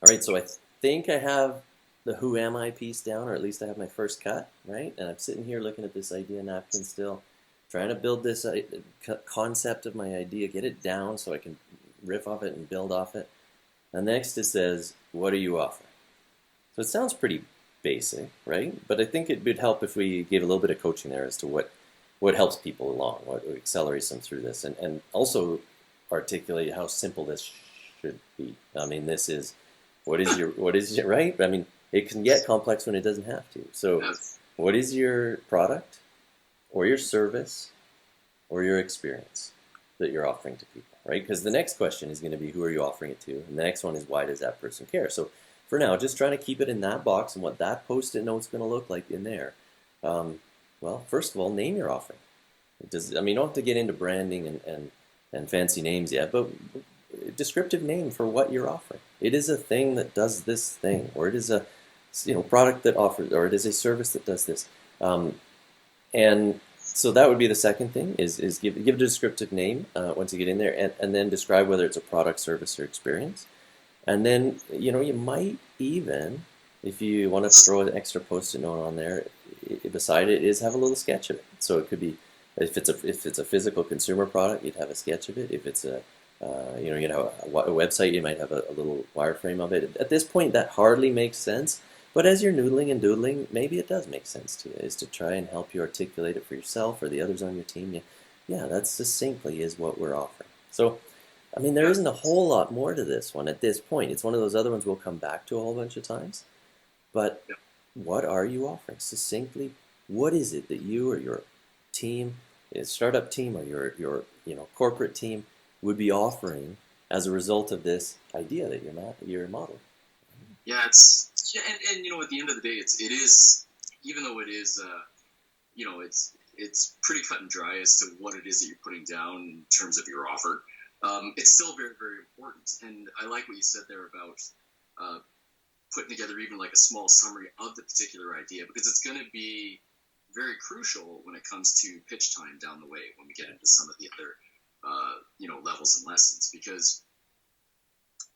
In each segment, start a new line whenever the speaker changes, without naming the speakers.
All right, so I think I have the who am I piece down, or at least I have my first cut, right? And I'm sitting here looking at this idea napkin still, trying to build this concept of my idea, get it down so I can riff off it and build off it. And next it says, what do you offer? So it sounds pretty basic, right? But I think it would help if we gave a little bit of coaching there as to what helps people along, what accelerates them through this, and also articulate how simple this should be. I mean, this is what is your right? I mean, it can get complex when it doesn't have to. So, what is your product, or your service, or your experience that you're offering to people, right? Because the next question is going to be who are you offering it to, and the next one is why does that person care? So, for now, just trying to keep it in that box and what that post-it note's going to look like in there. Well, first of all, name your offering. I mean, you don't have to get into branding and fancy names yet, but descriptive name for what you're offering. It is a thing that does this thing, or it is a product that offers, or it is a service that does this. And so that would be the second thing is give a descriptive name once you get in there, and then describe whether it's a product, service, or experience. And then you might even, if you want to throw an extra post-it note on there, beside it is have a little sketch of it. So it could be if it's a physical consumer product, you'd have a sketch of it. If it's you'd have a website, you might have a little wireframe of it. At this point, that hardly makes sense. But as you're noodling and doodling, maybe it does make sense to you, is to try and help you articulate it for yourself or the others on your team. Yeah, that succinctly is what we're offering. So, I mean, there isn't a whole lot more to this one at this point. It's one of those other ones we'll come back to a whole bunch of times. But what are you offering? Succinctly, what is it that you or your team, startup team, or your corporate team would be offering as a result of this idea that you're modeling?
Yeah, and at the end of the day, it is, even though it is, it's pretty cut and dry as to what it is that you're putting down in terms of your offer. It's still very, very important. And I like what you said there about putting together even like a small summary of the particular idea, because it's going to be very crucial when it comes to pitch time down the way when we get into some of the other, levels and lessons, because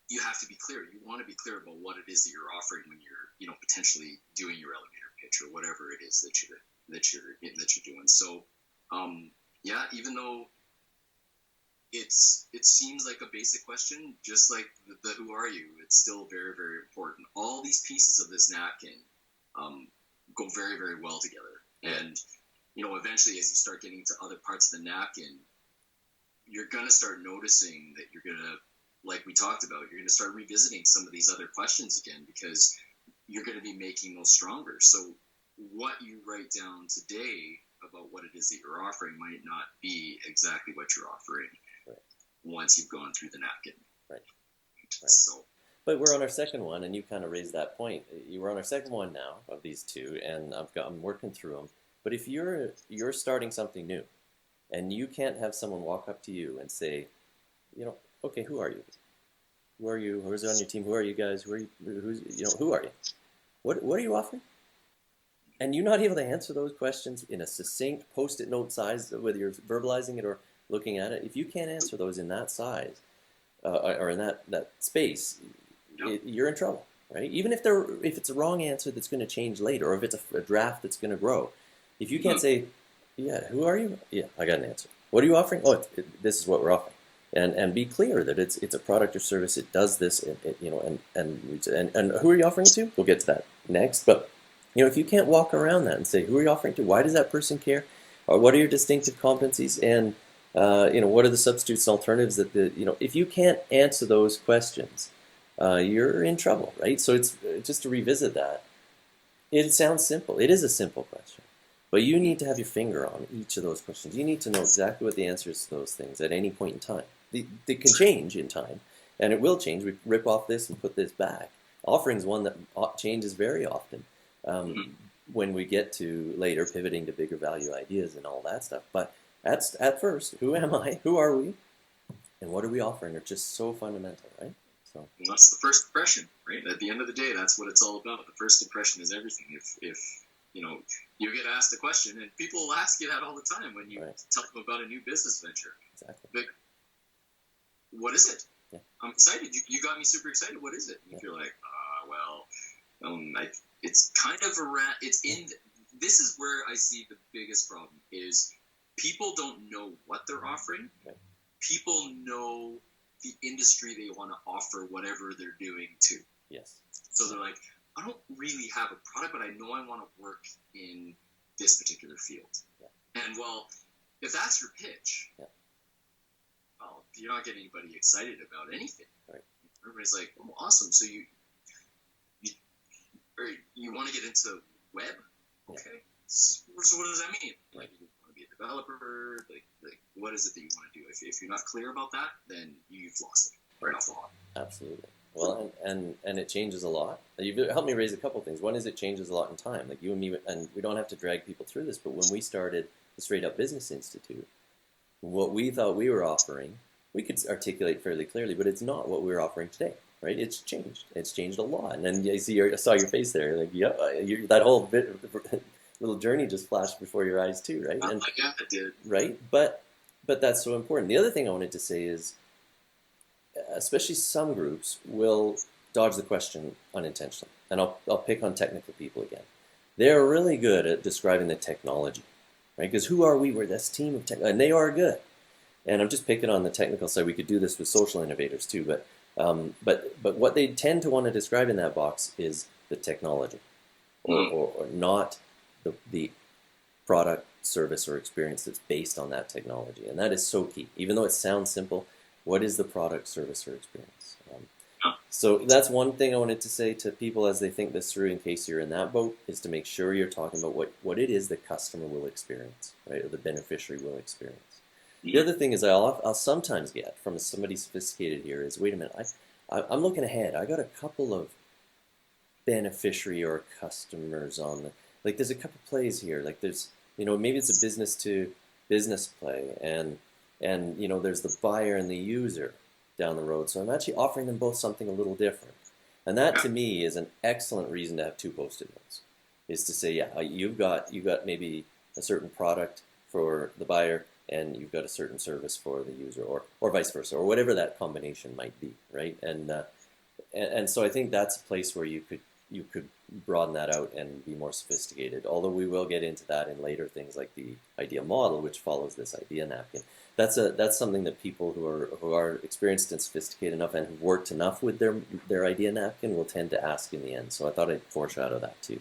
you have to be clear. You want to be clear about what it is that you're offering when you're, potentially doing your elevator pitch or whatever it is that you're doing. So, even though it seems like a basic question, just like the who are you, it's still very, very important. All these pieces of this napkin go very, very well together. And, eventually as you start getting to other parts of the napkin, you're going to start noticing that you're going to, like we talked about, you're going to start revisiting some of these other questions again, because you're going to be making those stronger. So what you write down today about what it is that you're offering might not be exactly what you're offering once you've gone through the napkin.
Right.
So,
but we're on our second one, and you kind of raised that point. You were on our second one now of these two, and I'm working through them. But if you're starting something new, and you can't have someone walk up to you and say, okay, who are you? Who are you? Who's on your team? Who are you guys? Who are you? Who are you? What are you offering? And you're not able to answer those questions in a succinct post-it note size, whether you're verbalizing it or looking at it. If you can't answer those in that size or in that space, you're in trouble, right? Even if it's a wrong answer that's going to change later, or if it's a draft that's going to grow. If you can't say, who are you? Yeah, I got an answer. What are you offering? Oh, this is what we're offering. And be clear that it's a product or service. It does this, and who are you offering it to? We'll get to that next. But if you can't walk around that and say, who are you offering to? Why does that person care? Or what are your distinctive competencies? And what are the substitutes and alternatives that if you can't answer those questions, you're in trouble, right? So it's just to revisit that. It sounds simple. It is a simple question. But you need to have your finger on each of those questions. You need to know exactly what the answers to those things at any point in time. They can change in time, and it will change. We rip off this and put this back. Offering's one that changes very often when we get to later pivoting to bigger value ideas and all that stuff. But at first, who am I? Who are we? And what are we offering are just so fundamental, right? So
that's the first impression, right? At the end of the day, that's what it's all about. The first impression is everything. If you get asked a question, and people will ask you that all the time when you tell them about a new business venture.
Exactly.
But what is it?
Yeah.
I'm excited. You got me super excited. What is it? And you're like, it's kind of around. It's in. This is where I see the biggest problem is people don't know what they're offering.
Right.
People know the industry they want to offer whatever they're doing to.
Yes.
So they're like, I don't really have a product, but I know I want to work in this particular field.
Yeah.
And well, if that's your pitch,
yeah.
well, you're not getting anybody excited about anything.
Right.
Everybody's like, oh, awesome. So you want to get into web? Okay. Yeah. So what does that mean? Like, you want to be a developer? Like what is it that you want to do? If you're not clear about that, then you've lost it right off the hop.
Absolutely. Well, and it changes a lot. You've helped me raise a couple things. One is it changes a lot in time. Like you and me, and we don't have to drag people through this, but when we started the Straight Up Business Institute, what we thought we were offering, we could articulate fairly clearly, but it's not what we're offering today, right? It's changed. It's changed a lot. And then I saw your face there, like, yeah, that whole bit, little journey just flashed before your eyes too, right? And,
yeah, it did.
Right? But that's so important. The other thing I wanted to say is, especially some groups will dodge the question unintentionally. And I'll pick on technical people again. They're really good at describing the technology, right? Because who are we? We're this team of tech, and they are good. And I'm just picking on the technical side. We could do this with social innovators too, but what they tend to want to describe in that box is the technology, or not the product, service, or experience that's based on that technology. And that is so key. Even though it sounds simple, what is the product, service, or experience? So that's one thing I wanted to say to people as they think this through, in case you're in that boat, is to make sure you're talking about what it is the customer will experience, right, or the beneficiary will experience. The other thing is I'll sometimes get from somebody sophisticated here is, wait a minute, I'm looking ahead. I got a couple of beneficiary or customers on the, like there's a couple plays here. Like there's, maybe it's a business to business play, and there's the buyer and the user down the road. So I'm actually offering them both something a little different. And that to me is an excellent reason to have two Post-it notes, is to say, yeah, you've got maybe a certain product for the buyer and you've got a certain service for the user, or vice versa, or whatever that combination might be, right? And so I think that's a place where you could broaden that out and be more sophisticated. Although we will get into that in later things like the idea model, which follows this idea napkin. That's something that people who are experienced and sophisticated enough and have worked enough with their idea napkin will tend to ask in the end. So I thought I'd foreshadow that too.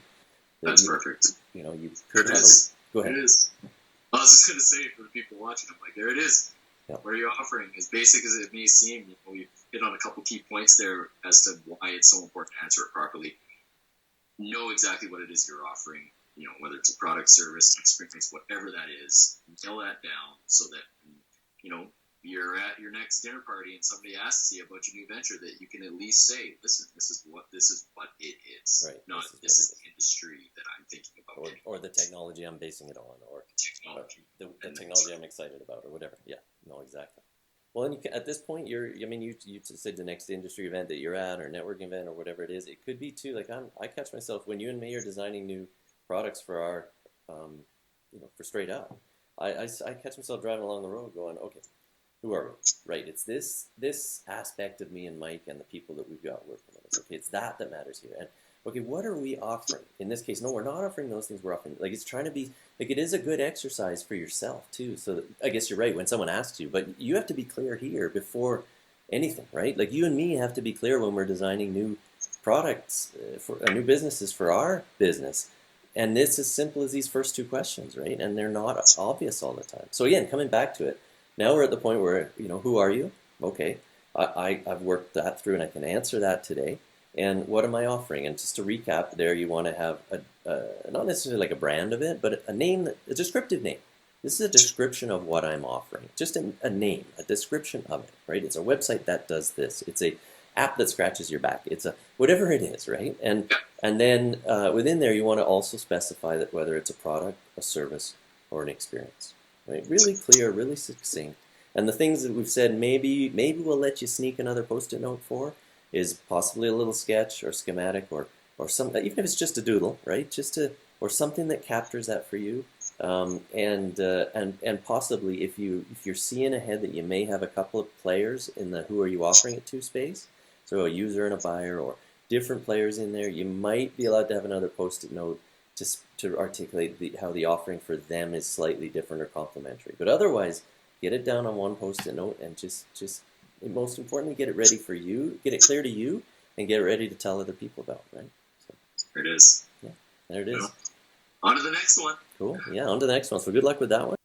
That's perfect.
You could have. Go ahead.
It is. I was just going to say for the people watching, I'm like, there it is. Yep. What are you offering? As basic as it may seem, we hit on a couple key points there as to why it's so important to answer it properly. Know exactly what it is you're offering, whether it's a product, service, experience, whatever that is. Nail that down so that, you're at your next dinner party and somebody asks you about your new venture, that you can at least say, listen, this is what it is. Right. Not this is the industry that I'm thinking about.
Or the technology I'm basing it on, or the technology I'm excited about, or whatever. Yeah, no, exactly. Well, and at this point, you said the next industry event that you're at, or networking event, or whatever it is. It could be too. Like I catch myself when you and me are designing new products for our, for Straight Up. I catch myself driving along the road, going, okay, who are we? Right, it's this aspect of me and Mike and the people that we've got working with us. Okay, it's that matters here. And okay, what are we offering? In this case, no, we're not offering those things. We're offering, like, it's trying to be, like, it is a good exercise for yourself too. So I guess you're right when someone asks you, but you have to be clear here before anything, right? Like you and me have to be clear when we're designing new products for new businesses for our business. And it's as simple as these first two questions, right? And they're not obvious all the time. So again, coming back to it, now we're at the point where, who are you? Okay, I've worked that through and I can answer that today. And what am I offering? And just to recap there, you want to have not necessarily like a brand of it, but a name, a descriptive name. This is a description of what I'm offering. Just a name, a description of it, right? It's a website that does this. It's a app that scratches your back. It's a whatever it is, right? And then within there, you want to also specify that whether it's a product, a service, or an experience, right? Really clear, really succinct. And the things that we've said, maybe we'll let you sneak another Post-it note for, is possibly a little sketch or schematic or some, even if it's just a doodle, right? Or something that captures that for you. And possibly if you're seeing ahead that you may have a couple of players in the who are you offering it to space, so a user and a buyer or different players in there, you might be allowed to have another post-it note to articulate how the offering for them is slightly different or complementary. But otherwise, get it down on one post-it note and just most importantly, get it ready for you, get it clear to you, and get it ready to tell other people about, right? So,
there it is.
yeah, there it is.
On to the next one.
Cool. Yeah, on to the next one. So good luck with that one.